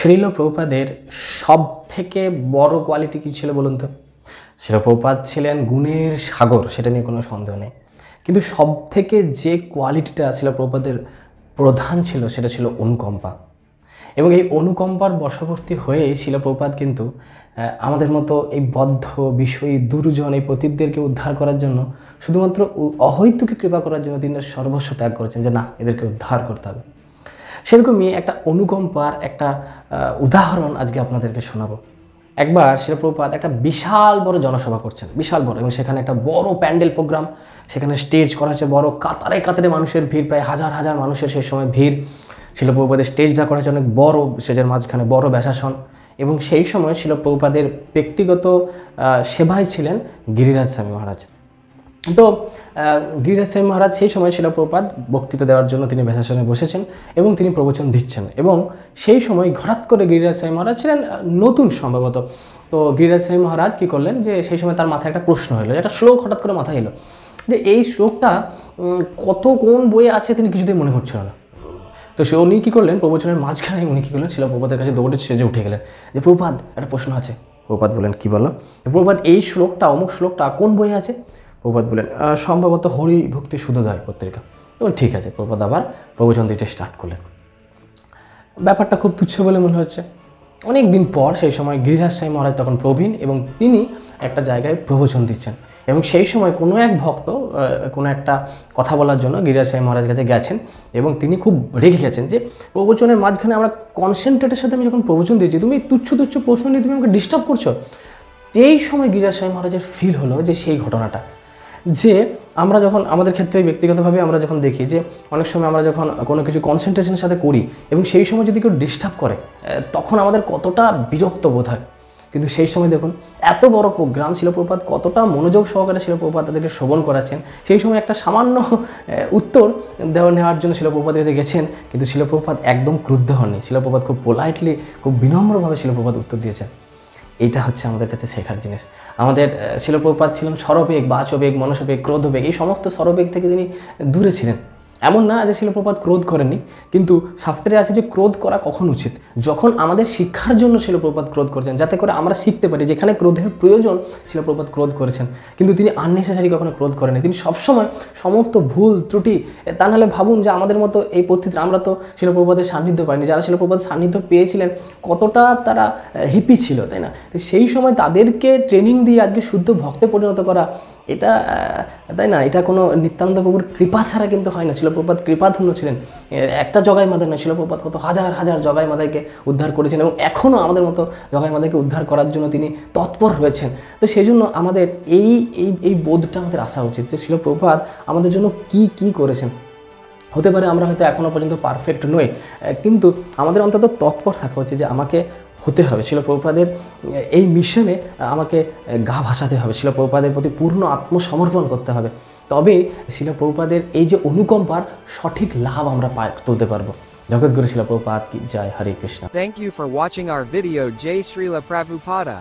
শ্রীল প্রভুপাদের সবথেকে বড় কোয়ালিটি কী ছিল বলুন তো? শ্রীল প্রভুপাদ ছিলেন গুণের সাগর, সেটা নিয়ে কোনো সন্দেহ নেই। কিন্তু সবথেকে যে কোয়ালিটিটা শ্রীল প্রভুপাদের প্রধান ছিল সেটা ছিল অনুকম্পা। এবং এই অনুকম্পার বশবর্তী হয়েই শ্রীল প্রভুপাদ কিন্তু আমাদের মতো এই বদ্ধ বিষয়ী দুর্জন এই পতিতদেরকে উদ্ধার করার জন্য, শুধুমাত্র অহৈতুকী কৃপা করার জন্য তিনি সর্বস্ব ত্যাগ করেছেন যে না, এদেরকে উদ্ধার করতে হবে। সেরকমই একটা অনুকম্পার একটা উদাহরণ আজকে আপনাদেরকে শোনাবো। একবার শ্রীল প্রভুপাদ একটা বিশাল বড় জনসভা করছেন, বিশাল বড়, এবং সেখানে একটা বড় প্যান্ডেল প্রোগ্রাম, সেখানে স্টেজ করা হয়েছে, বড় কাতারে কাতারে মানুষের ভিড়, প্রায় হাজার হাজার মানুষের সেই সময় ভিড়। শ্রীল প্রভুপাদের স্টেজটা করা হয়েছে অনেক বড়, স্টেজের মাঝখানে বড় ব্যাসাসন, এবং সেই সময় শ্রীল প্রভুপাদের ব্যক্তিগত সেবায় ছিলেন গিরিরাজ স্বামী মহারাজ। তো গিরিরাজ স্বামী মহারাজ সেই সময় শ্রীল প্রভুপাদ বক্তৃতা দেওয়ার জন্য তিনি ব্যাসাসনে বসেছেন এবং তিনি প্রবচন দিচ্ছেন, এবং সেই সময় হঠাৎ করে গিরিরাজ স্বামী মহারাজ ছিলেন নতুন সম্ভবত। তো গিরিরাজ স্বামী মহারাজ কী করলেন যে সেই সময় তার মাথায় একটা প্রশ্ন হলো, একটা শ্লোক হঠাৎ করে মাথায় এলো যে এই শ্লোকটা কোন বইয়ে আছে তিনি কিছুতেই মনে করছিল না। তো উনি কী করলেন, প্রবচনের মাঝখানে উনি কী করলেন, শ্রীল প্রভুপাদের কাছে দৌড়ে স্টেজে উঠে গেলেন যে প্রভুপাদ একটা প্রশ্ন আছে। প্রভুপাদ বলেন কী বলো? প্রভুপাদ এই শ্লোকটা, অমুক শ্লোকটা কোন বইয়ে আছে? প্রভুপাদ বলেন সম্ভবত হরি ভক্তি শুদ্ধোদয় পত্রিকা। এবং ঠিক আছে, প্রভুপাদ আবার প্রবচন দিতে স্টার্ট করলেন। ব্যাপারটা খুব তুচ্ছ বলে মনে হচ্ছে। অনেক দিন পর সেই সময় গিরিরাজ স্বামী মহারাজ তখন প্রবীণ, এবং তিনি একটা জায়গায় প্রবচন দিচ্ছেন, এবং সেই সময় কোনো এক ভক্ত কোনো একটা কথা বলার জন্য গিরিরাজ স্বামী মহারাজ কাছে গেছেন, এবং তিনি খুব রেগে গেছেন যে প্রবচনের মাঝখানে আমরা কনসেন্ট্রেটের সাথে আমি যখন প্রবচন দিয়েছি, তুমি তুচ্ছ তুচ্ছ প্রশ্ন নিয়ে তুমি আমাকে ডিস্টার্ব করছো। এই সময় গিরিরাজ স্বামী মহারাজের ফিল হলো যে সেই ঘটনাটা, যে আমরা যখন আমাদের ক্ষেত্রে ব্যক্তিগতভাবে আমরা যখন দেখি যে অনেক সময় আমরা যখন কোনো কিছু কনসেন্ট্রেশনের সাথে করি এবং সেই সময় যদি কেউ ডিস্টার্ব করে, তখন আমাদের কতটা বিরক্ত বোধ হয়। কিন্তু সেই সময় দেখুন এত বড় প্রোগ্রাম, শ্রীল প্রভুপাদ কতটা মনোযোগ সহকারে শ্রীল প্রভুপাদ তাদেরকে শ্রবণ করাচ্ছেন। সেই সময় একটা সামান্য উত্তর নেওয়ার জন্য শ্রীল প্রভুপাদ কাছে গেছেন, কিন্তু শ্রীল প্রভুপাদ একদম ক্রুদ্ধ হননি। শ্রীল প্রভুপাদ খুব পোলাইটলি, খুব বিনম্রভাবে শ্রীল প্রভুপাদ উত্তর দিয়েছেন। এইটা হচ্ছে আমাদের কাছে শেখার জিনিস। আমাদের শ্রীল প্রভুপাদ ছিলেন স্বরবেগ, বাচবেগ, মনসবেগ, ক্রোধবেগ, এই সমস্ত স্বরবেগ থেকে তিনি দূরে ছিলেন। এমন না যে শ্রীল প্রভুপাদ ক্রোধ করেননি, কিন্তু শাস্ত্রে আছে যে ক্রোধ করা কখন উচিত, যখন আমাদের শিক্ষার জন্য শ্রীল প্রভুপাদ ক্রোধ করেছেন, যাতে করে আমরা শিখতে পারি। যেখানে ক্রোধের প্রয়োজন শ্রীল প্রভুপাদ ক্রোধ করেছেন, কিন্তু তিনি আননেসেসারি কখনো ক্রোধ করেননি। তিনি সবসময় সমস্ত ভুল ত্রুটি, তা নাহলে ভাবুন যে আমাদের মতো এই পদ্ধতি আমরা তো শ্রীল প্রভুপাদের সান্নিধ্য পাইনি, যারা শ্রীল প্রভুপাদের সান্নিধ্য পেয়েছিলেন কতটা তারা হিপি ছিল, তাই না? তো সেই সময় তাদেরকে ট্রেনিং দিয়ে আজকে শুদ্ধ ভক্তে পরিণত করা, এটা তাই না, এটা কোনো নিত্যানন্দ প্রভুর কৃপা ছাড়া কিন্তু হয় না। শ্রীল প্রভুপাদ কৃপাধন্য ছিলেন। একটা জগাই মাদায় নয়, শ্রীল প্রভুপাদ কত হাজার হাজার জগাই মাদাইকে উদ্ধার করেছেন, এবং এখনও আমাদের মতো জগাই মাদাইকে উদ্ধার করার জন্য তিনি তৎপর রয়েছেন। তো সেই জন্য আমাদের এই বোধটা আমাদের আসা উচিত যে শ্রীল প্রভুপাদ আমাদের জন্য কি করেছেন। হতে পারে আমরা হয়তো এখনও পর্যন্ত পারফেক্ট নই, কিন্তু আমাদের অন্তত তৎপর থাকা উচিত যে আমাকে হতে হবে শ্রীল প্রভুপাদের এই মিশনে, আমাকে গা ভাসাতে হবে, শ্রীল প্রভুপাদের প্রতি পূর্ণ আত্মসমর্পণ করতে হবে। তবে শ্রীল প্রভুপাদের এই যে অনুকম্পার সঠিক লাভ আমরা তুলতে পারবো। জগৎগুরু শ্রীল প্রভুপাদ কি জয়। হরে Krishna. Thank you for watching our video. Jai Srila Prabhupada.